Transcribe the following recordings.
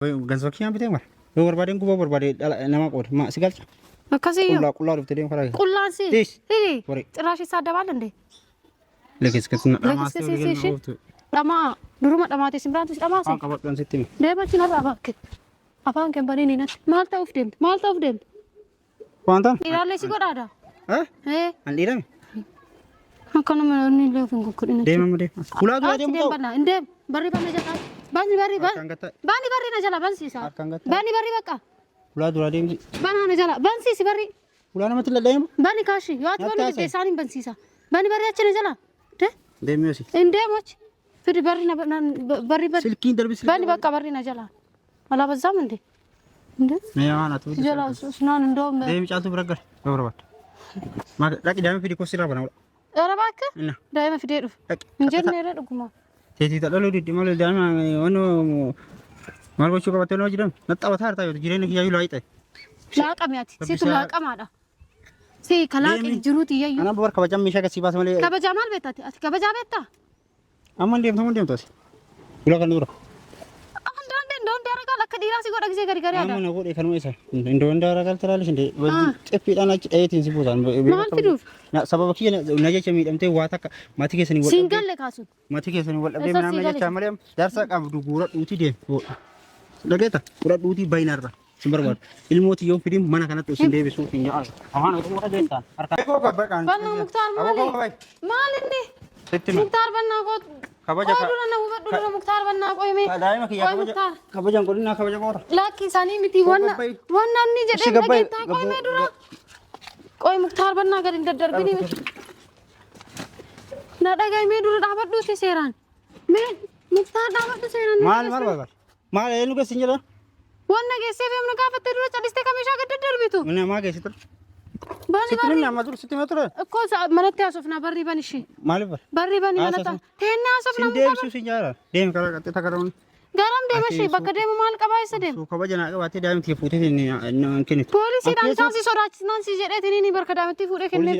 ganzo kiyaan bitee mara. Yoo barbaadeen gubaa barbaadee nama qooda. Ma si galcha. Akkasiyyoo. Qullaa dhuftee deemu karaa. Qullaan si. Hiri. Xiraashi isaa dabaalande. Lekkis dhamaastee Dhamaa duruma dhamaatee simbiraantu si dhamaase. Waan qabadhuun sitti himi. Deemachi narraa bakke. Afaan kee baniin natti. Maal ta'uuf deemte? Maal ta'uuf deemte? Waantaan? Dhiiraallee si godhaadha. An dhiirame? Akkanuma inni illee of hin guggudhine. Deemamu deema. Kulaa dura deemu ta'u. Hin deemu. Barri banna jala. Bani barri na jala bansiisa. Bani barri bakka. Kulaa dura deemti. Bana na jala bansiisi barri. Kulaa namatti laddeemu? Bani kaashi yoo ati bani giddee isaanii bansiisa. Bani barri achi na jala. Deemee osi. Hin deemu achi. Fidi barri na barri. Silkiin darbi silkiin. Bani bakka barri na jala. Ala bazzam እንዴ እንዴ ነያዋና ቱ ጀላ ሱናን እንደውም ደም ጫቱ ብረገር ወረባት ማክ ዳቂ ዳም ፊዲ ኮስራ በናው ኧረ እባክህ ዳይመ ፊዲ ዱፍ እንጀር ነው ያደጉማ ቴቲ ተደሎ ዲዲ ማለት ዳማ ወኖ ማልቦቹ ከበተ ነው ጅደም ነጣው ታርታ ጅሬን ይያዩ ላይጠ ላቀሚያት ሲቱ ላቀማዳ ሲ ከላቂ ጅሩት ይያዩ አና በወር ከበጃም ሚሻ ከሲባስ ማለት ከበጃማል ቤታቲ አት ከበጃ ቤታ አማን ደም ተስ ይላ ከኑራ ከዲራሲ ጎዳ ጊዜ ገሪ ገሪ አዳ ነው ጎዴ ከነው ይሰ እንደው እንዳራጋል ትላለሽ እንዴ ወጂ ጥፊ ዳናጭ አይቲን ሲቦታን ና ሰበብ ከየ ነጀች የሚደምቴ ዋታ ማቲከሰኒ ወጣ ሲንገል ለካሱ ማቲከሰኒ ወጣ በመናም ነጀች አመለም ዳርሳ ቀብዱ ጉራ ዱቲ ዴ ለጌታ ጉራ ዱቲ ባይናራ ሲምበርባል ኢልሞት ይው ፊዲም ማና ከነጡ ሲንዴ ቢሱ ፊኛ አሁን ወጣ ወጣ ዴታ አርካ ከበቃን ባኑ ሙክታር ማል እንዴ ሙክታር በናቆ ከበጃ ዱራ ሙክታር በና ቆይ ሜ ዳይማ ከያ ከበጃን ቆልና ከበጃ ቆራ ላኪ ሳኒ ሚቲ ወና ኒ ጀደ ለጌታ ቆይ ሜ ዱራ ቆይ ሙክታር በና ገር እንደደርብኒ ናዳጋይ ሜ ዱራ ዳበዱ ሲሴራን ሜ ሙክታር ዳበዱ ሲሴራን ማል ኤኑ ገስኝራ ወና ገሴ ፈም ነጋፈተ ዱራ ጨዲስተ ከመሻ ገደደርቢቱ ምን ማገ ሲጥር ስትልና ማድሩ ስትመጥረ እኮ ማለት ያሶፍና በሪ በንሺ ማለት በሪ በኒ ማለት ተና ያሶፍና እንዴ ሲኛራ ደም ከራቀጥ ተከራውን ጋራም ደመሽ በከደም ማል ቀባይ ሰደም ሱ ከበጀና ቀባቴ ዳም ቲፉቴ እንከኒ ፖሊስ ዳንሳሲ ሶራች ናንሲ ጀዴት ኒኒ በርከዳም ቲፉዴ ከነ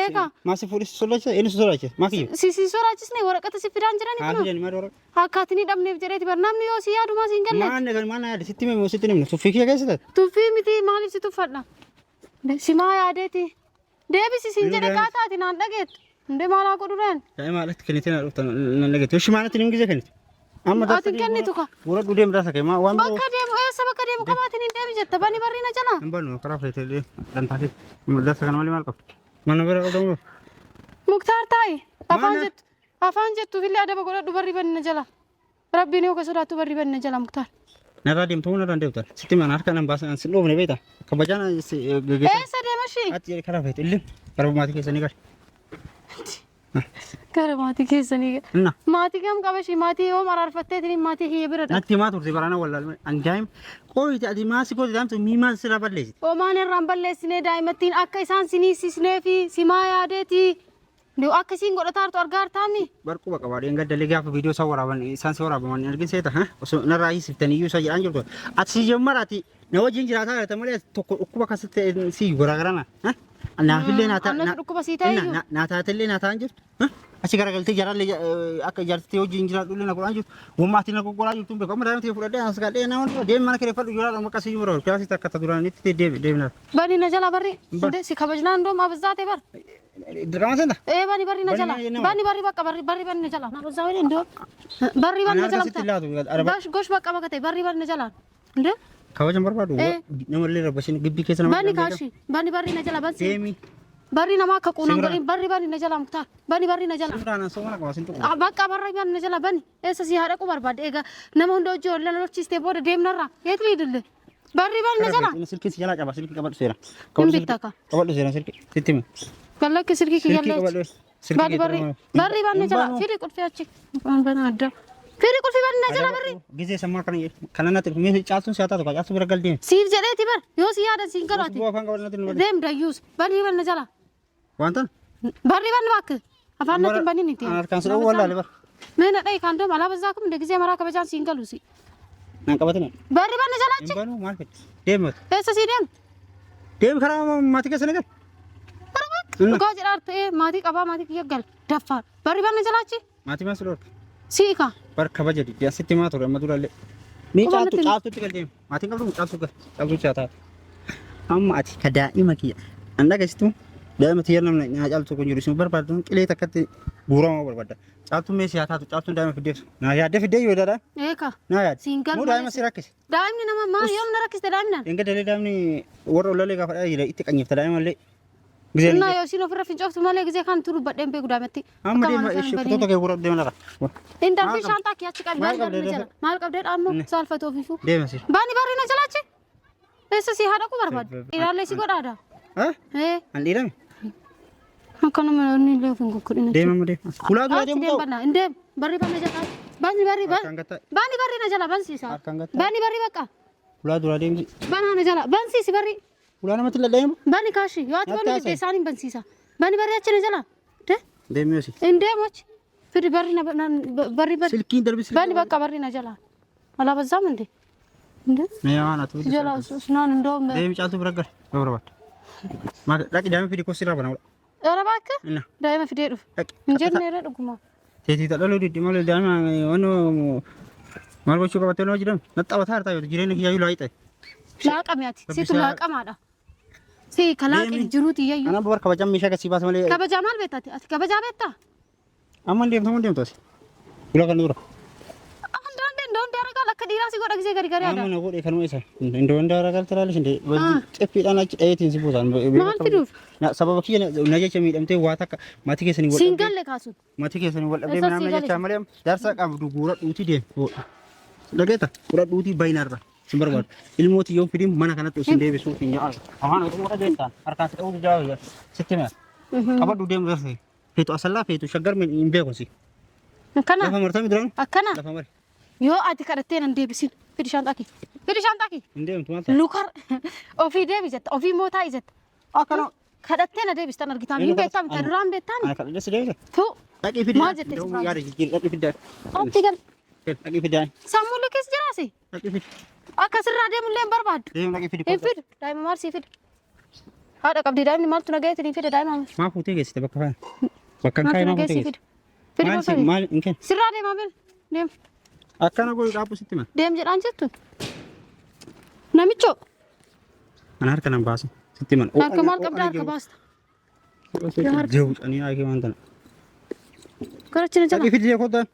ኤካ ማሲ ፖሊስ ሶላች ኤንስ ሶራች ማኪ ሲሲ ሶራችስ ነይ ወረቀት ሲፍዳን ጅራኒ ነው አጀኒ ማዶረ አካትኒ ደምኔ ጀዴት በርናምኒ ዮ ሲያዱ ማሲንገለ ማን ነገር ማን ያደ ሲቲም ሲቲም ሱፊ ከገሰተ ቱፊ ሚቲ ማሊ ሲቱፈና ሲማ ያዴቲ ደብሲ ሲንጀደ ካታቲ ናን ደጌት እንደ ማላ ቆዱረን አይ ማለት ከነቴና ሩተና ነገት እሺ ማለት ነው ጊዜ ከነቴ አመታ አትከነቱካ ወረዱ ደም ራሰከ ማ ዋን በከደም ሰበከደም ከማትን እንደም ጀተ ባኒ በሪና ጀላ እንበል ነው ከራፈተ ደንታቲ ደስ ከነማሊ ማልቀፍ ማን በረ ደግሞ ሙክታር ታይ አፋንጀቱ ፊል አደበ ጎረዱ በሪ በሪና ጀላ ረቢ ነው ከሰዳቱ በሪ በሪና ጀላ ሙክታር ነራዲም ተሆነ እንደውታል ሲቲማን አርከናም ባሳን ስሎብ ነው ቤታ ከበጃና ገገ ሰደመሺ አጥሪ ከራፈት እልም ከረማቲ ከሰኒ ጋር ከረማቲ ከሰኒ እና ማቲጋም ቀበሺ ማቲ ዮ ማራርፈቴትኒ ማቲ ይብረዳ አቲ ማቱር ሲባራና ወላል አንጃይም ቆይታ አቲ ማሲ ቆይታ ዳምቱ ሚማን ስራ በለሲ ኦማን ራምበለስኔ ዳይመቲን አካ ኢሳን ሲኒሲስኔፊ ሲማያዴቲ ነው አከሲን ጎዳታርቱ አርጋርታሚ በርቁ በቃ ባዲ እንገደለ ጋፍ ቪዲዮ ሰወራበን ኢሳን ሰወራበን እርግን ሴታ ነራይ ሲፍተን ይዩ ሰይ አንጀልቶ አቲ ሲጀመራቲ ነው ጅንጅራታ ተመለ ተኩባ ከስተ ሲ ጎራግራና እና ፍሌና ታ ተኩባ ሲታይ ናታተለ ናታ አንጀት አቺ ጋራገልቲ ጃራለ አከ ጃርቲ ዮ ጅንጅራ ዱለ ነቆ አንጀት ወማቲ ነቆ ቆራጁ ቱም በቆም ዳነት ይፈረደ አስጋደ ናው ደም ማን ከረፈሉ ጆራ መቀስ ይምሮ ክላስ ተከታ ዱራን ንቲ ደብና ባኒ ነጀላ በሪ እንደ ሲከበጅና እንደም አብዛት ይበር ድራማሰንዳ ባኒ በሪ ነጀላ ባኒ በሪ በቃ በሪ ነጀላ ና በዛው ላይ እንደው በሪ ነጀላ ባሽ ጎሽ በቃ በከተ በሪ ነጀላ እንደ ከወጀን በርባዱ ነመለ ረበሽን ግቢ ከሰና ባኒ ካሺ ባኒ በሪ ነጀላ ባንሲ ኤሚ በሪ ነማ ከቁና በሪ ነጀላ ሙክታር በሪ ነጀላ ሱዳና ሶማና ቀዋሲን በቃ በሪ ነጀላ ባኒ እሰ ሲያደቁ በርባድ ኤጋ ነመ እንደው ጆ ለሎች ስቴ ቦደ ደምነራ የት ሊድል በሪ ነጀላ ስልክ ሲያላ ጫባ ስልክ ቀበል ሴራ ቀበል ሴራ ስልክ ሲቲም ከለክ ስልክ ይያለች በሪ ነጀላ ፊሪ ቁልፊያቺ በናዳ ፊሪ ቁልፊ በሪ ነጀላ በሪ ጊዜ ሰማ ከነናት ምን ጫቱን ሲያጣው ጫቱ ብረገልዲ ሲር ጀዴት ይበር ዮስ ያደ ሲንከራቲ ደም ዳዩስ በሪ ነጀላ ዋንተን በሪ ባክ አፋነትን በኒ ንቲ አርካን ሰው ወላ ለበር ምን ነይ ካንዶ ማላበዛኩም እንደ ጊዜ መራ ከበጃን ሲንከሉሲ ናንቀበተነ በሪ ነጀላቺ በኑ ማለት ደምት እሰ ሲደም ደም ከራ ማቲከስ ነገር ጋጅራርቴ ማቲ ቀባ ማቲ ይገል ደፋር በሪ ነጀላቺ ማቲ መስሎት ሲካ በር ከበጀዲ ያስቲ ማቶ ረመዱላለ Mee caaltuutti galtee maatiin qabdu caaltuu chaataa. Amma ati ka daa'ima kiyya. An dhaggeessitu daa'ima tiyya namni nyaa caaltuu kun jiru isin barbaadu qilee takkatti guuramaa barbaada. Caaltuu mee siyaa taatu caaltuun daa'ima fiddeef. Naa yaadde fiddee yoo daadhaa. Eeka. Naa yaadde. Siingal. Muu daa'ima si rakkise. Daa'imni nama maa yoom na rakkiste daa'imnaan? Enga dalee daa'imni warra ollalee gaafa dhaa jira itti qanyifta daa'ima illee. Naa yoo siin ofirra fincooftu malee gisee kan turu badheen beeku daa'imatti. Amma deema ishee fotoota kee gurra deema laqa. Indarbii shaantaa kee achi qabi baali jala. Maal qabdee dhaammoo saalfatu ofiifu. Deema si. Baani barri na jalaachi. Eessa si haadha ku barbaadu? Ilaallee si godhaadha. An dhiirame. Akkanuma inni illee ofiin gukkudhina. Deema deema. Kulaa dura deemu ta'u. Indeem barri banna jala. Baani barri na jala bansiisa. Baani barri bakka. Kulaa dura deemsi. Baana na jala bansiisi barri. Kulaa namatti laddeemu. Baani kaashi yoo ati baanu giddee isaaniin bansiisa. Baani barri achi na jala. Deemi yosi. Indeem achi. Fidi barri na barri. Silkiin darbi silkiin. Baani bakka barri na jala. Alaa bazzaam inde. Inde. Mee waan atu. Jala sunaan indoom. Deemi caaltuu bira gal. Barbaad. Maal dhaqi daa'ima fidi kosi irraa bana. Dara bakka. Daa'ima fidee dhufu. Injirni irra dhuguma. Teetii tadhaloo diddi malee daa'ima wanno maal gochuu qabattee noo jiran naxxabataa hartaa yoo jireenya kiyyaa yoo laayite. Laaqame ati situ laaqamaadha. Si kalaaqee jiruuti yayyu. Ana bar kabajaan meeshaa gasii baas malee. Kabajaa maal beektaati? Ati kabajaa beektaa? Amma deemtu asi. Gula kan dura. Indoon daaragaa lakka dhiiraa si godha gisee gadi gadi aadaa. Amma na godhe kanuma isa. Indoon daaragaa tiraalis inde. Xeppiidhaan achi dhayeetiin si buusan. Maal fiduuf? Sababa kiyya na jecha miidhamtee waa takka maatii keessanii wal dhabdee. Siingalle kaasuun. Maatii keessanii wal dhabdee mana jecha malee jaarsa qabdu guura dhuutii deemu. Dhageeta guura dhuutii bayinarra. Sin barbaadu. Ilmooti yoo fidin mana kanatti isin deebisuu hin yaa'u. Afaan Oromoo dhageettaan harkaan si dha'uu jaawu sitti mee. Qabadhu deemu darse. Feetu asallaa feetu shaggar hin beeku si. Akkana. Lafa martami duraan. Akkana. Lafa mari. Yoo ati kadhattee nan deebisin. Fidi shaantaaki. Fidi shaantaaki. Hin deemtu maanta. Lukar ofii deebisetta ofii mootaa ijetta. Akkana. Kadhattee na deebistan argitaan hin beektaam kan duraan beektaan. Ana kadhadhe si deebisa. Tu. Dhaqii fiddaa. Maal jettee si yaada jijjiirri dhaqii fiddaa. Ati gal. Dhaqii fiddaa. Sammuu likkees jiraasi. Dhaqii fiddaa. Akkasirraa deemullee hin barbaaddu. Deemu dhaqii fiddi. Hin fidu. Daa'ima maal sii fidu? Haadha qabdi daa'imni maaltu nagayeetiin hin fida daa'ima. Maa fuutee geessite bakka faana. Bakka hin kaa'e maa fuutee geessite. Fidi maal hin kennu. Sirraa deemaa bil. Deem. Akkana godhu dhaabbu sitti mala. Deem jedhaan jettu. Namichoo. Ana harka nan baasu sitti mala. Harka maal qabda harka baasta. Jehu canii haakee waan tana. Garachina jala. Dhaqii fiddi koddaan.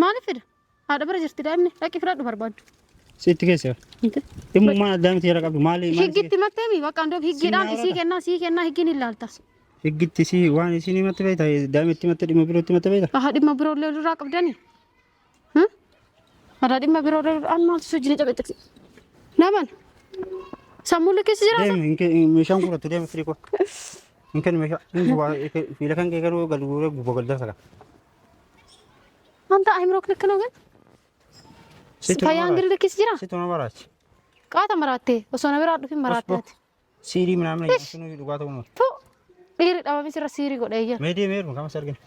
Maaliif fida? Haadha bira jirti daa'imni dhaqii fidhadhu barbaaddu. Sitti keessa. Dhimmu maal daa'imti jala qabdu maali? Higgitti matteemi bakka hundoo higgiidhaan isii kennaa higgiin hin laaltas. Higgitti si waan isin himatte beekta daa'imitti himatte dhimma birootti himatte beekta. Dhimma biroollee irraa qabdani. Ada dhimma biroollee irraan maaltu sojjine cabeettiksi. Naman. Sammuu likkeessi jiraata. Deemi meeshaan guurattu deemi firii koo. Hin kennu meeshaa. Fiila kan kee garuu gad guuree gubboo gad darsa. Anta ahimrook likkanoo gan. Fayyaan gilli likkeessi jira. Situ na baraachi. Qaata maraattee osoo na biraa dhufin maraatteeti. Siirii minamna sunuu dhugaata kunuun. Tu dhiirri dhabame sirra siirii godhee jira. Meedii meeru kama sargin.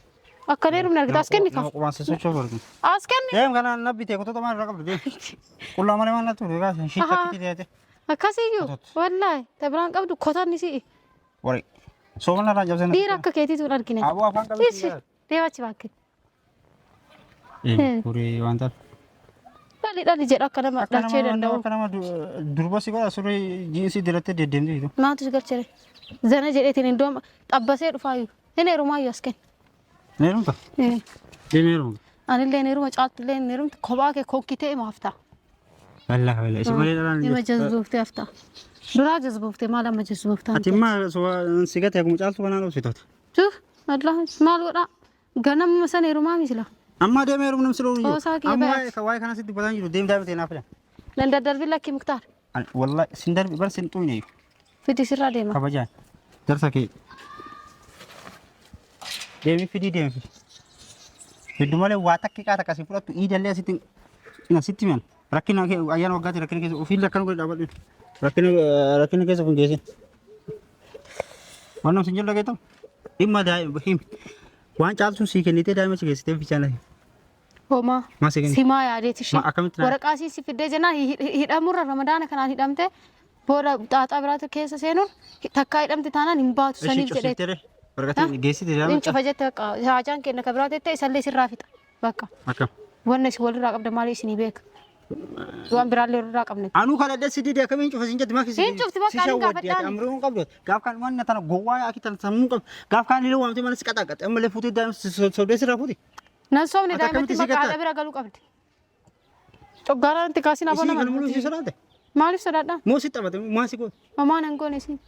Akka neerumni argita as kenni Nama qubaan sosochoo argin. As kenni. Deem kana nabbitee kutota maal irraa qabdu deem. Qullaa malee maal nattu dhugaa shiitta kiti deete. Akkasiyyuu wallaahi tabiraan qabdu kotanni si'i. Wari. Soofana irraa jabsee na. Dhiira akka keetiitu argine. Aboo afaan qabdi. Deewachi baakke. Furii waan ta'an. Dhali jedha akka nama dhalchee danda'u. Akka nama durba si godha surree jiinsii dilattee deddeemti. Maatu si galchee zana jedheetiin iddoo xabbasee dhufaayyuu. Inni heerumaayyuu as kenni. Neerumta? Deemeeruma. Anillee neeruma caaltullee neerumta kophaa kee kokkitee ima haftaa. Wallah wallah isa malee dhalaan. Ima jazbuuftee haftaa. Duraa jazbuuftee maal amma jazbuuftaa? Ati immaa si gate akkuma caaltu kanaan obsitooti. Tuuf wallah maal godhaa ganama san heerumaa misila. Amma deemeerum namsi loolu jiru. Oosaa kee Amma waa'ee kana sitti bataan jiru deem daabitee naaf fidan. Landa darbii lakkii muktaar. Wallah sin darbi bar sin xuuyne. Fiti sirraa deema. Kabajaan. Darsa kee. Deemi fidii deemi. Hedduu malee waa takki qaata kasi fudhattu iidallee asitti ina sitti mi'an. Rakkina kee ayyaana waggaatti rakkina keessa ofiillee akkana godhe dhaabadhu. Rakkina keessa kun geessin. Waan namsi hin jalla geetamu. Dhimma daa'ima waan caaltuun sii kennitee daa'ima si geessitee fichaan lafi. Homaa. Maasii kenni. Simaa yaadeeti ishee. Akkamitti naa. Waraqaa si fiddee jennaan hidhamurra ramadaana kanaan hidhamte booda xaaxaa biraatu keessa seenuun takkaa hidhamte taanaan hin baatu saniif jedhee. Waraqaa geessite daa'ima. Cufa jette haajaan kenna ka biraatu jette isallee sirraa fixa bakka. Akkam. Wanna isin walirraa qabda maali isinii beeka. waan biraallee irraa qabne anu kala des didi akamin cufa sinjat makisi Hincuufti bakka hin gaafadhaan. amru qabdot gaaf kan wanna tan gowwa akitan samu qab gaaf kan ile wamte man sikata qat amle futi dan so des rafuti nan soomni daa'imatti bakka haadha bira galuu qabdi coggaaraan itti kaasiin afaan kan nama mulu si sarate maaliif sodaadha mo sitabate masi ko mamaan hin goone isin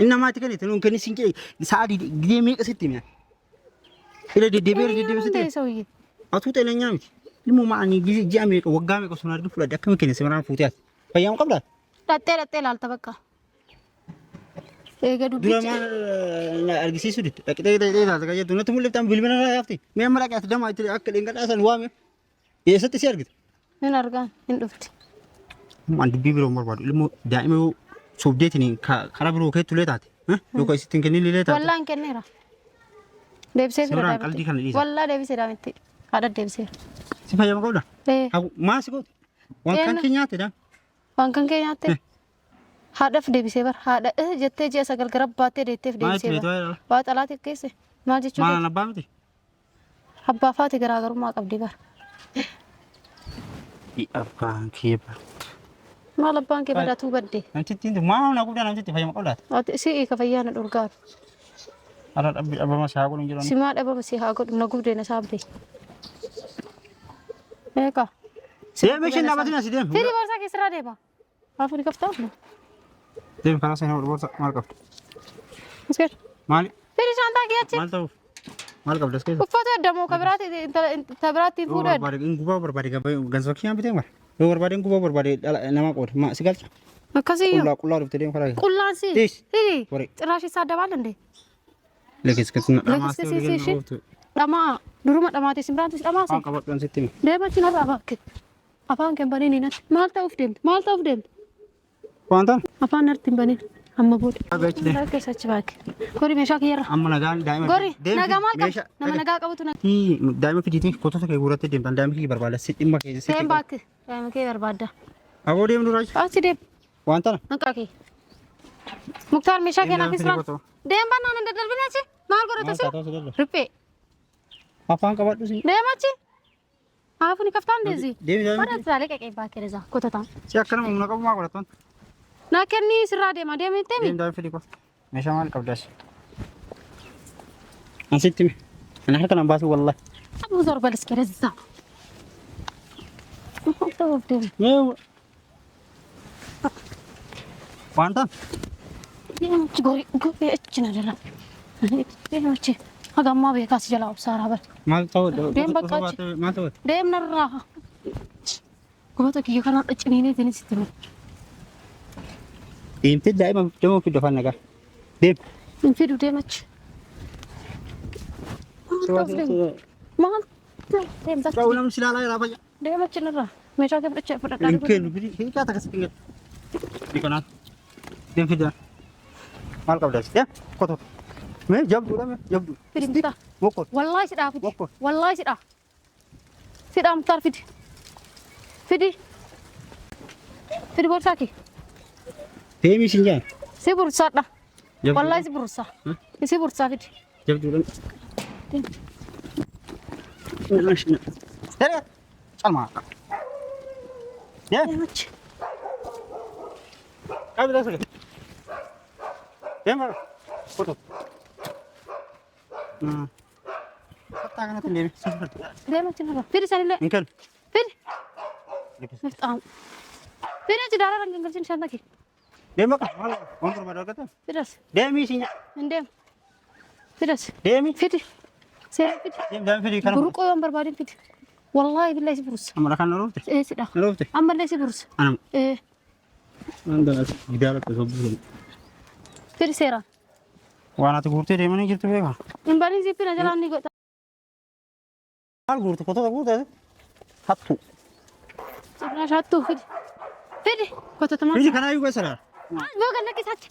inna mati kan itun kan sinke saadi gidemi qasitti miya ile de ber de sitti ሰውዬ atu telenya miti ilmu maani gizi jame ko wagame ko sunar du fulada kam kene semana futiat bayam qabla dhattee laalta bakka eega dubbichi durama argisi sudit dhaqxee la zagaje dunatu muliftan bilbina yafti me amraqat dama itti akka dingadasan waame yeesatti si argite hin argaan hin dhufti man dubbi biro barbadu ilmu daa'ima sobdeetini kara biro keetu leetaate yookaan isittiin kenni leetaate wallaan kenneera deebisee sira Suuraan qalbii kana dhiisa. wallaa deebisee daamitti haadha deebiseera si fayyama qabda ee maasi goote waan kan kee nyaate dhaan waan kan kee nyaatte haadhaaf deebisee bar haadha jettee ji'a sagal gara baattee deetteef deebisee bar waa xalaate keesse maal jechuu maal abbaa miti abbaa faati garaagarummaa qabdi bar abbaan kee bar maal abbaan kee badaatuu badde namtittiin maa na guddaa namtitti fayyama qabdaate ati si'ii ka fayyaana dhurgaatu ala dhabbi dhabama saa godhu jiran si maa dhabama si haa godhu na gubdee na saabde eeka deem ishin dhaabatina si deem firii boorsaa keessirraa deema afuri kaftaa deem karaa seenaa godhu boorsa maal qabdu Miskeen maali firii shaantaa keeyachi maal ta'uuf maal qabdu as keessa uffata addamoo ka biraatti fuudhan barbaade ingubaa barbaade gansa kiyyaan bitee mara yoo barbaade ingubaa barbaade nama qooda ma si galcha akkasiyyuu qullaa dhuftee deem karaa qullaansi Tiis. firii Wari. xiraashi isaa dabaal dandee lekis kasna Lekkis dhamaa duruma dhamaatee simraantis dhamaase waan qabadhan sitti hima deemachi narraa bakke afaan kee baniin natti maal ta'uuf deemte waan ta'an afaan narratti hin baniin amma booda Abeechi deem. keessachi baake gori meeshaa kiyyarra amma nagaan daa'ima gori nagaa maal qabu nama nagaa qabutu natti daa'ima fidiitiin kotota kee guurattee deemtan daa'ima kee barbaada si dhimma kee si seen baakke daa'ima kee barbaadda aboo deem duraachi asi deem waan ta'an maqaa kee muktaar meeshaa kee naaf Deem israan fidii deem bannaan hin daddarbine achi maal godhata si riphee afaan qabadhu si deemachi haafuni kaftaan deezi deemi daa'ima Mana siraalee qeqee baakee deza kotataan si akkana humna qabu maa godhattan naa kennii sirraa deema deemee teemi deem daa'ima fidii koo meeshaa maal qabdaas asitti mi ana harka nan baasu wallahi Abu Zor balis kere za. Ta'uuf deema. mee waan ta'an Deemachi gori achi na jala. Deemachi haga ammaa beekaas jala obsaaraa bara. maal ta'u Deem bakka achi. maal ta'u Deemnarraa. Gubata kiyya kanaan dhaciniinee tini sitti hima. deemtee daa'ima deemuuf iddoo afaan nagaa deem Hin fidu deemachi. Maal? Deemta. ta'u namni si ilaalaa jiraa fayya Deemachi narraa. Meeshaa kee fudhachaa fudhadhaa. hin kennu biri hiikaa takka sitti hin kennu kanaan deem fidaa maal qabdaas deem koto mee jabduudha mee jabdu Fidimtaa. mokkot Wallahi si dhaafiti. Mokko. Wallahi si dhaa. Si dhaa muktaar fidi. Fidi. Fidi boorsaa kee. deemii sin jaan Si bursaadha. Jabduudha. Wallahi si bursaa. Si bursaa fidi. jabduudha Deem. Dere calma deem Deemachi. qabda sege deem koto Fattaa kanatti deemi Deemachi narraa. Fidi sanillee. hin kennu Fidi. Mifxaan. Fidi achi daaraa rangangalchin shanta kee. deem baqa maal waan barbaadu argatan Fidas. deemii sin jaan Hin deemu. Fidas. deemii Fidi. Seera fidi. deem daa'ima fidii kana Buruqoo yoon barbaadin fidi. Wallahi billahi si bursa. amma kan roofte Si dhaa. roofte Ammallee si bursa. anam Eh. anda gidaara ko sobbu Fidi seeraan. waan ati guurtee deemanii jirtu beekaa Hin baniin zippina jalaan ni godha. maal guurte kotota guurte hattu Cibraa shaattuu fidi. Fidi. Kototamaa. fidii kanaa iyyuu keessa laala Boo ganna keessaatti.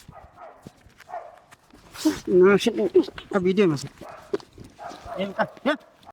Abii deemas. Deem